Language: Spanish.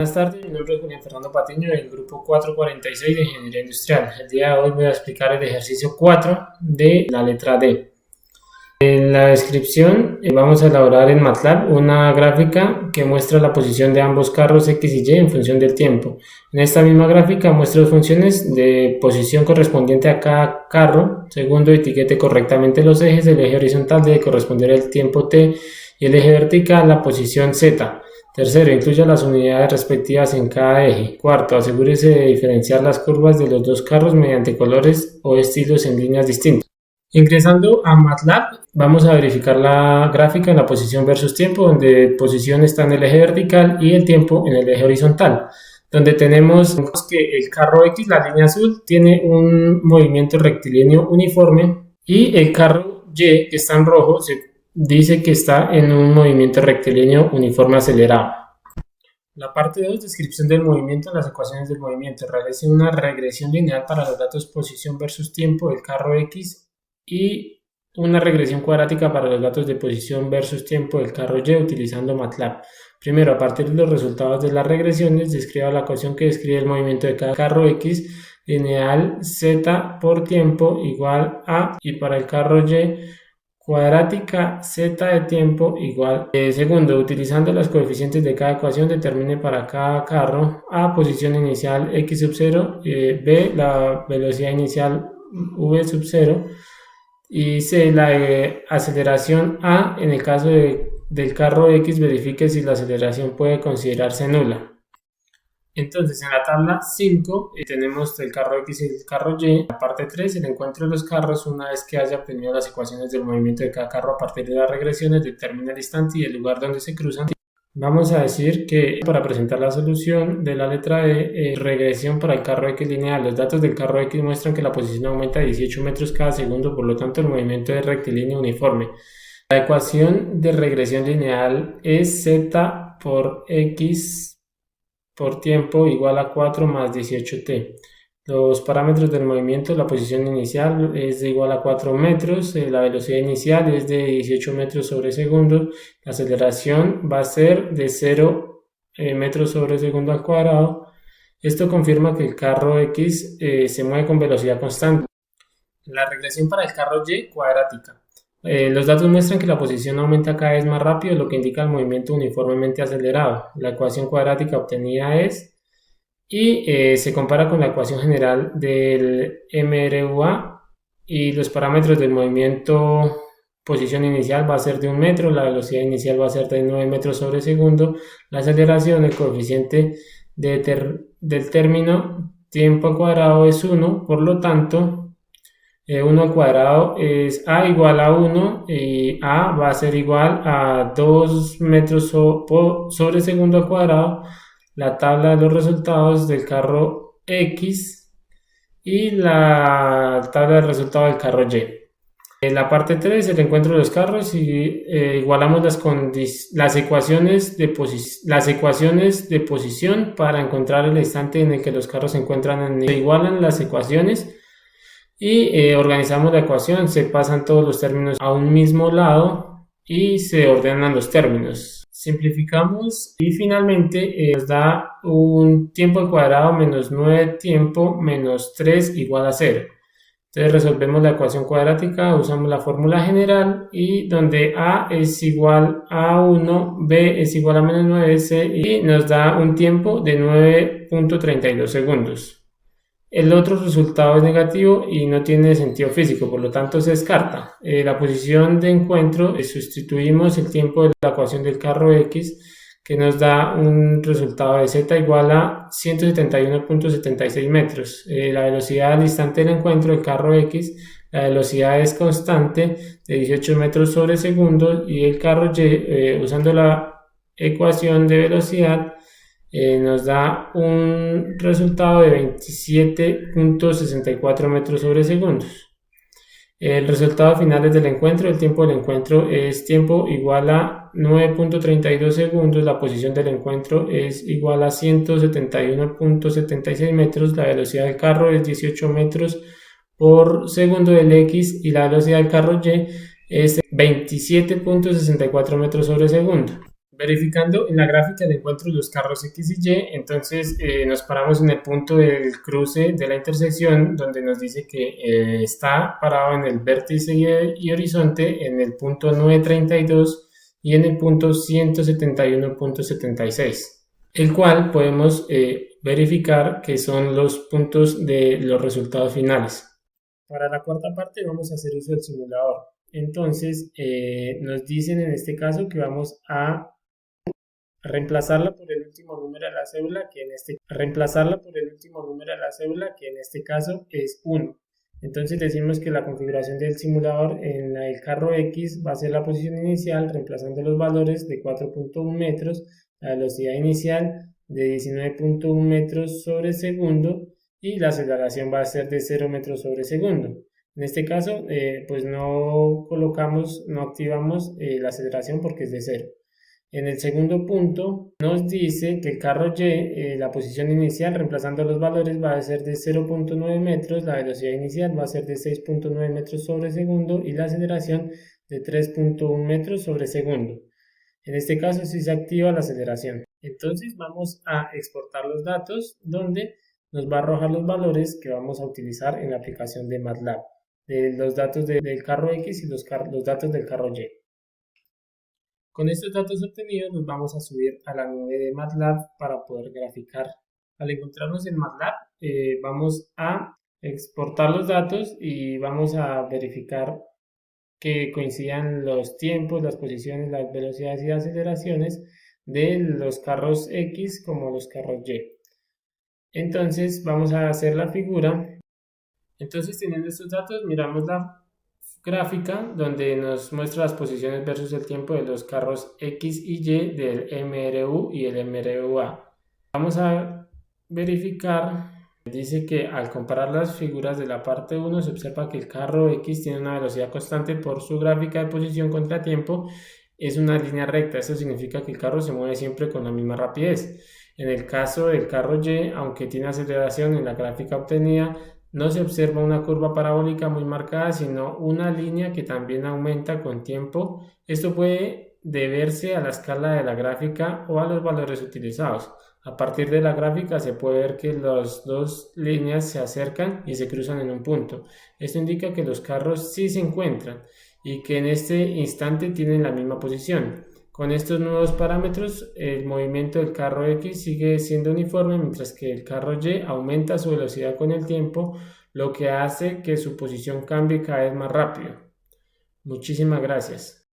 Buenas tardes, mi nombre es Julián Fernando Patiño del grupo 446 de Ingeniería Industrial. El día de hoy voy a explicar el ejercicio 4 de la letra D. En la descripción vamos a elaborar en MATLAB una gráfica que muestra la posición de ambos carros X y Y en función del tiempo. En esta misma gráfica muestra las funciones de posición correspondiente a cada carro. Segundo, etiquete correctamente los ejes. El eje horizontal debe corresponder al tiempo T y el eje vertical la posición Z. Tercero, incluya las unidades respectivas en cada eje. Cuarto, asegúrese de diferenciar las curvas de los dos carros mediante colores o estilos en líneas distintas. Ingresando a MATLAB, vamos a verificar la gráfica en la posición versus tiempo, donde posición está en el eje vertical y el tiempo en el eje horizontal, donde tenemos que el carro X, la línea azul, tiene un movimiento rectilíneo uniforme y el carro Y, que está en rojo, se dice que está en un movimiento rectilíneo uniforme acelerado. La parte 2, descripción del movimiento en las ecuaciones del movimiento. Realice una regresión lineal para los datos posición versus tiempo del carro X y una regresión cuadrática para los datos de posición versus tiempo del carro Y utilizando MATLAB. Primero, a partir de los resultados de las regresiones, describa la ecuación que describe el movimiento de cada carro X, lineal Z por tiempo igual a, y para el carro Y, cuadrática Z de tiempo igual. Segundo, utilizando los coeficientes de cada ecuación, determine para cada carro A, posición inicial X sub 0, B, la velocidad inicial V sub 0, y C, la aceleración A. En el caso del carro X, verifique si la aceleración puede considerarse nula. Entonces, en la tabla 5 tenemos el carro X y el carro Y. En la parte 3, el encuentro de los carros. Una vez que haya obtenido las ecuaciones del movimiento de cada carro a partir de las regresiones, determina el instante y el lugar donde se cruzan. Vamos a decir que para presentar la solución de la letra D, regresión para el carro X lineal. Los datos del carro X muestran que la posición aumenta 18 metros cada segundo, por lo tanto el movimiento es rectilíneo uniforme. La ecuación de regresión lineal es Z por X por tiempo igual a 4 más 18t. Los parámetros del movimiento, la posición inicial es de igual a 4 metros, la velocidad inicial es de 18 metros sobre segundo, la aceleración va a ser de 0 metros sobre segundo al cuadrado. Esto confirma que el carro X se mueve con velocidad constante. La regresión para el carro Y, cuadrática. Los datos muestran que la posición aumenta cada vez más rápido, lo que indica el movimiento uniformemente acelerado. La ecuación cuadrática obtenida es, y se compara con la ecuación general del MRUA, y los parámetros del movimiento, posición inicial va a ser de 1 metro, la velocidad inicial va a ser de 9 metros sobre segundo, la aceleración, el coeficiente del término tiempo al cuadrado es 1, por lo tanto 1 al cuadrado es A igual a 1 y A va a ser igual a 2 metros sobre segundo al cuadrado. La tabla de los resultados del carro X y la tabla de resultados del carro Y. En la parte 3, el encuentro de los carros, y igualamos las ecuaciones de posición para encontrar el instante en el que los carros se encuentran. Se igualan las ecuaciones y organizamos la ecuación, se pasan todos los términos a un mismo lado y se ordenan los términos. Simplificamos y finalmente nos da un tiempo al cuadrado menos 9 tiempo menos 3 igual a 0. Entonces resolvemos la ecuación cuadrática, usamos la fórmula general y donde A es igual a 1, B es igual a menos 9, C, y nos da un tiempo de 9.32 segundos. El otro resultado es negativo y no tiene sentido físico, por lo tanto se descarta. La posición de encuentro, sustituimos el tiempo de la ecuación del carro X, que nos da un resultado de Z igual a 171.76 metros. La velocidad al instante del encuentro del carro X, la velocidad es constante de 18 metros sobre segundo, y el carro Y, usando la ecuación de velocidad, nos da un resultado de 27.64 metros sobre segundos. El resultado final es del encuentro. El tiempo del encuentro es tiempo igual a 9.32 segundos. La posición del encuentro es igual a 171.76 metros. La velocidad del carro es 18 metros por segundo del X y la velocidad del carro Y es 27.64 metros sobre segundo. Verificando en la gráfica de encuentro los carros X y Y, entonces nos paramos en el punto del cruce de la intersección donde nos dice que está parado en el vértice y horizonte en el punto 932 y en el punto 171.76, el cual podemos verificar que son los puntos de los resultados finales. Para la cuarta parte vamos a hacer uso del simulador. Entonces nos dicen en este caso que vamos a reemplazarla por el último número de la cédula, que en este caso es 1. Entonces decimos que la configuración del simulador en el carro X va a ser la posición inicial, reemplazando los valores de 4.1 metros, la velocidad inicial de 19.1 metros sobre segundo y la aceleración va a ser de 0 metros sobre segundo. En este caso, pues no activamos la aceleración porque es de 0. En el segundo punto nos dice que el carro Y, la posición inicial reemplazando los valores va a ser de 0.9 metros, la velocidad inicial va a ser de 6.9 metros sobre segundo y la aceleración de 3.1 metros sobre segundo. En este caso sí se activa la aceleración. Entonces vamos a exportar los datos donde nos va a arrojar los valores que vamos a utilizar en la aplicación de MATLAB, de los datos del carro X y los datos del carro Y. Con estos datos obtenidos los vamos a subir a la nube de MATLAB para poder graficar. Al encontrarnos en MATLAB vamos a exportar los datos y vamos a verificar que coincidan los tiempos, las posiciones, las velocidades y aceleraciones de los carros X como los carros Y. Entonces vamos a hacer la figura. Entonces teniendo estos datos miramos la gráfica donde nos muestra las posiciones versus el tiempo de los carros X y Y del MRU y el MRUA. Vamos a verificar, dice que al comparar las figuras de la parte 1 se observa que el carro X tiene una velocidad constante por su gráfica de posición contra tiempo, es una línea recta, eso significa que el carro se mueve siempre con la misma rapidez. En el caso del carro Y, aunque tiene aceleración en la gráfica obtenida, no se observa una curva parabólica muy marcada, sino una línea que también aumenta con tiempo. Esto puede deberse a la escala de la gráfica o a los valores utilizados. A partir de la gráfica se puede ver que las dos líneas se acercan y se cruzan en un punto. Esto indica que los carros sí se encuentran y que en este instante tienen la misma posición. Con estos nuevos parámetros, el movimiento del carro X sigue siendo uniforme, mientras que el carro Y aumenta su velocidad con el tiempo, lo que hace que su posición cambie cada vez más rápido. Muchísimas gracias.